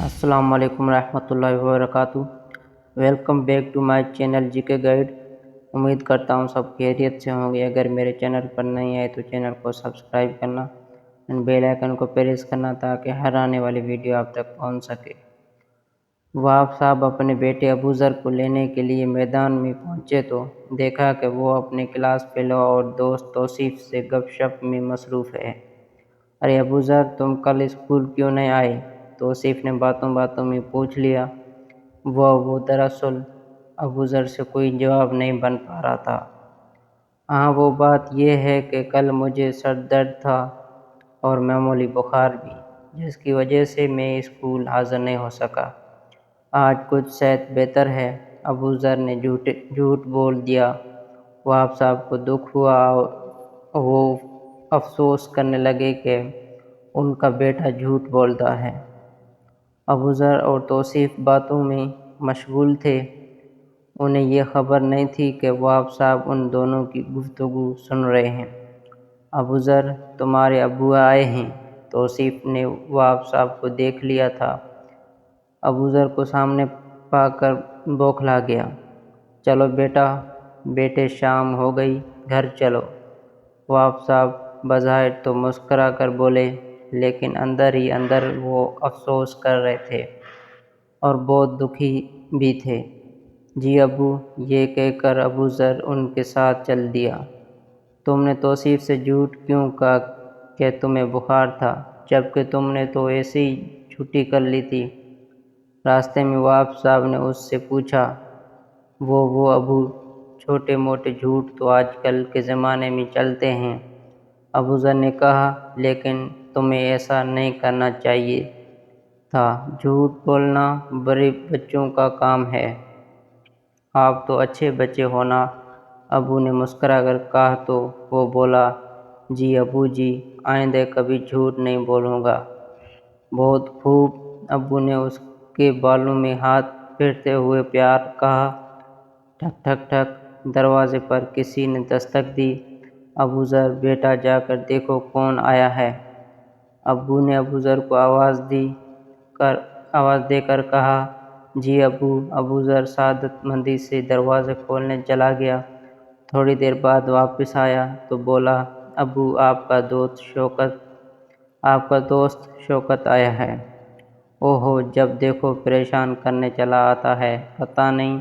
السلام علیکم ورحمۃ اللہ وبرکاتہ۔ Welcome back to my channel G K guide. امید کرتا ہوں سب خیریت سے ہوں گے۔ اگر میرے چینل پر نہیں آئے تو چینل کو سبسکرائب کرنا اور بیل آئیکن کو پریس کرنا تاکہ ہر آنے والی ویڈیو آپ تک پہنچ سکے۔ وہاب صاحب اپنے بیٹے ابوذر کو لینے کے لیے میدان میں پہنچے تو دیکھا کہ وہ اپنے کلاس فیلو اور دوست توصیف سے گپ شپ میں مصروف ہے۔ ارے ابوذر، تم کل اسکول کیوں نہیں آئے؟ توصیف نے باتوں باتوں میں پوچھ لیا۔ وہ دراصل ابوذر سے کوئی جواب نہیں بن پا رہا تھا۔ ہاں، وہ بات یہ ہے کہ کل مجھے سر درد تھا اور معمولی بخار بھی، جس کی وجہ سے میں اسکول حاضر نہیں ہو سکا۔ آج کچھ صحت بہتر ہے، ابوذر نے جھوٹ بول دیا۔ وہاب صاحب کو دکھ ہوا اور وہ افسوس کرنے لگے کہ ان کا بیٹا جھوٹ بولتا ہے۔ ابوذر اور توصیف باتوں میں مشغول تھے۔ انہیں یہ خبر نہیں تھی کہ وہاب صاحب ان دونوں کی گفتگو سن رہے ہیں۔ ابوذر، تمہارے ابو آئے ہیں۔ توصیف نے وہاب صاحب کو دیکھ لیا تھا۔ ابوذر کو سامنے پا کر بوکھلا گیا۔ چلو بیٹے، شام ہو گئی، گھر چلو۔ وہاب صاحب بظاہر تو مسکرا کر بولے، لیکن اندر ہی اندر وہ افسوس کر رہے تھے اور بہت دکھی بھی تھے۔ جی ابو، یہ کہہ کر ابوذر ان کے ساتھ چل دیا۔ تم نے توصیف سے جھوٹ کیوں کہا کہ تمہیں بخار تھا، جبکہ تم نے تو ایسے ہی چھٹی کر لی تھی؟ راستے میں وہاب صاحب نے اس سے پوچھا۔ وہ ابو، چھوٹے موٹے جھوٹ تو آج کل کے زمانے میں چلتے ہیں، ابوذر نے کہا، لیکن تمہیں ایسا نہیں کرنا چاہیے تھا۔ جھوٹ بولنا بڑے بچوں کا کام ہے۔ آپ تو اچھے بچے ہو نا، ابو نے مسکرا کر کہا تو وہ بولا، جی ابو جی، آئندہ کبھی جھوٹ نہیں بولوں گا۔ بہت خوب، ابو نے اس کے بالوں میں ہاتھ پھیرتے ہوئے پیار کہا۔ ٹھک ٹھک ٹھک، دروازے پر کسی نے دستک دی۔ ابوذر، بیٹا جا کر دیکھو کون آیا ہے۔ ابو نے ابوذر کو آواز دے کر کہا۔ جی ابو۔ ابوذر سعادت مندی سے دروازہ کھولنے چلا گیا۔ تھوڑی دیر بعد واپس آیا تو بولا، ابو، آپ کا دوست شوکت آیا ہے۔ اوہو، جب دیکھو پریشان کرنے چلا آتا ہے، پتہ نہیں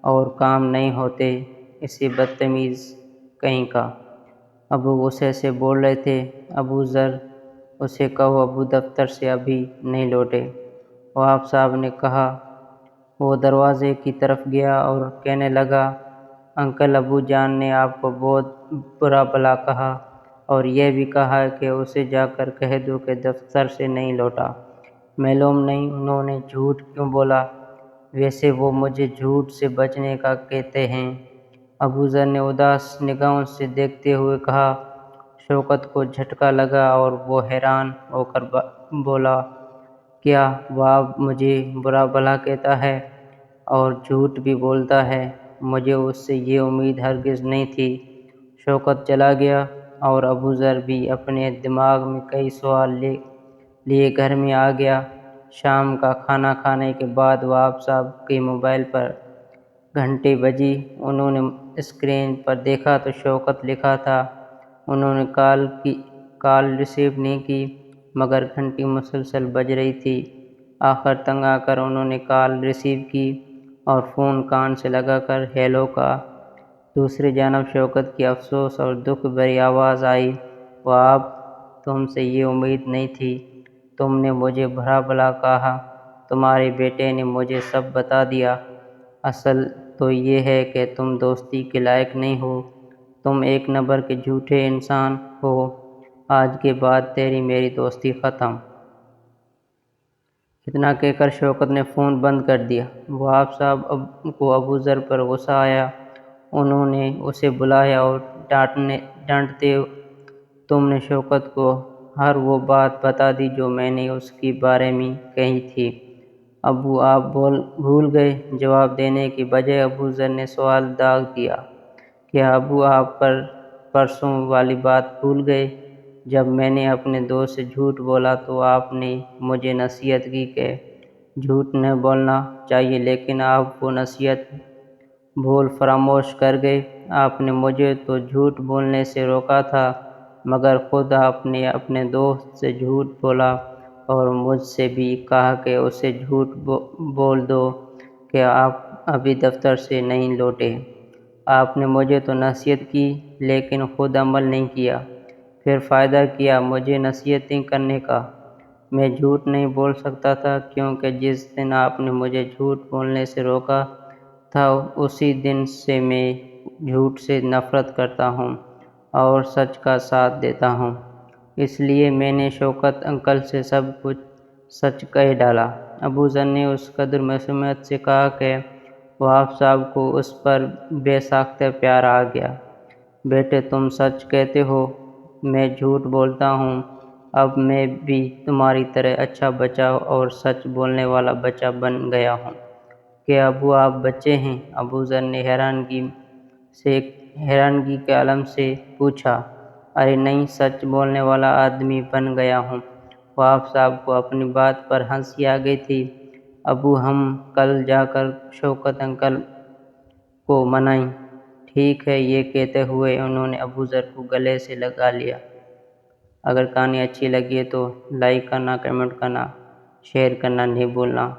اور کام نہیں ہوتے، اسی بدتمیز کہیں کا۔ ابو غصے سے بول رہے تھے۔ ابوذر، اسے کہو ابو دفتر سے ابھی نہیں لوٹے، وہاب صاحب نے کہا۔ وہ دروازے کی طرف گیا اور کہنے لگا، انکل، ابو جان نے آپ کو بہت برا بھلا کہا اور یہ بھی کہا کہ اسے جا کر کہہ دو کہ دفتر سے نہیں لوٹا۔ معلوم نہیں انہوں نے جھوٹ کیوں بولا، ویسے وہ مجھے جھوٹ سے بچنے کا کہتے ہیں۔ ابوذر نے اداس نگاہوں سے دیکھتے ہوئے کہا۔ شوکت کو جھٹکا لگا اور وہ حیران ہو کر بولا، کیا وہاب مجھے برا بھلا کہتا ہے اور جھوٹ بھی بولتا ہے؟ مجھے اس سے یہ امید ہرگز نہیں تھی۔ شوکت چلا گیا اور ابوذر بھی اپنے دماغ میں کئی سوال لیے گھر میں آ گیا۔ شام کا کھانا کھانے کے بعد وہاب صاحب کے موبائل پر گھنٹی بجی۔ انہوں نے اسکرین پر دیکھا تو شوکت لکھا تھا۔ انہوں نے کال ریسیو نہیں کی، مگر گھنٹی مسلسل بج رہی تھی۔ آخر تنگ آ کر انہوں نے کال ریسیو کی اور فون کان سے لگا کر ہیلو کہا۔ دوسری جانب شوکت کی افسوس اور دکھ بھری آواز آئی، وہاب، تم سے یہ امید نہیں تھی، تم نے مجھے برا بھلا کہا، تمہارے بیٹے نے مجھے سب بتا دیا۔ اصل تو یہ ہے کہ تم دوستی کے لائق نہیں ہو، تم ایک نمبر کے جھوٹے انسان ہو، آج کے بعد تیری میری دوستی ختم۔ اتنا کہہ کر شوکت نے فون بند کر دیا۔ وہاب صاحب کو ابوذر پر غصہ آیا۔ انہوں نے اسے بلایا اور ڈانٹتے، تم نے شوکت کو ہر وہ بات بتا دی جو میں نے اس کے بارے میں کہی تھی۔ ابو، آپ بھول گئے؟ جواب دینے کی بجائے ابوذر نے سوال داغ دیا۔ کیا ابو آپ پرسوں والی بات بھول گئے؟ جب میں نے اپنے دوست سے جھوٹ بولا تو آپ نے مجھے نصیحت کی کہ جھوٹ نہ بولنا چاہیے، لیکن آپ وہ نصیحت بھول فراموش کر گئے۔ آپ نے مجھے تو جھوٹ بولنے سے روکا تھا، مگر خود آپ نے اپنے دوست سے جھوٹ بولا اور مجھ سے بھی کہا کہ اسے جھوٹ بول دو کہ آپ ابھی دفتر سے نہیں لوٹے۔ آپ نے مجھے تو نصیحت کی لیکن خود عمل نہیں کیا، پھر فائدہ کیا مجھے نصیحتیں کرنے کا؟ میں جھوٹ نہیں بول سکتا تھا، کیونکہ جس دن آپ نے مجھے جھوٹ بولنے سے روکا تھا اسی دن سے میں جھوٹ سے نفرت کرتا ہوں اور سچ کا ساتھ دیتا ہوں۔ اس لیے میں نے شوکت انکل سے سب کچھ سچ کہہ ڈالا۔ ابو ذر نے اس قدر معصومیت سے کہا کہ وہاب صاحب کو اس پر بے ساختہ پیار آ گیا۔ بیٹے تم سچ کہتے ہو، میں جھوٹ بولتا ہوں، اب میں بھی تمہاری طرح اچھا بچہ اور سچ بولنے والا بچہ بن گیا ہوں۔ کہ ابو آپ بچے ہیں؟ ابو ذر نے حیرانگی کے عالم سے پوچھا۔ ارے نہیں، سچ بولنے والا آدمی بن گیا ہوں۔ وہاب صاحب کو اپنی بات پر ہنسی آ گئی تھی۔ ابو ہم کل جا کر شوکت انکل کو منائیں۔ ٹھیک ہے، یہ کہتے ہوئے انہوں نے ابو ذر کو گلے سے لگا لیا۔ اگر کہانی اچھی لگی ہے تو لائک کرنا، کمنٹ کرنا، شیئر کرنا نہیں بھولنا۔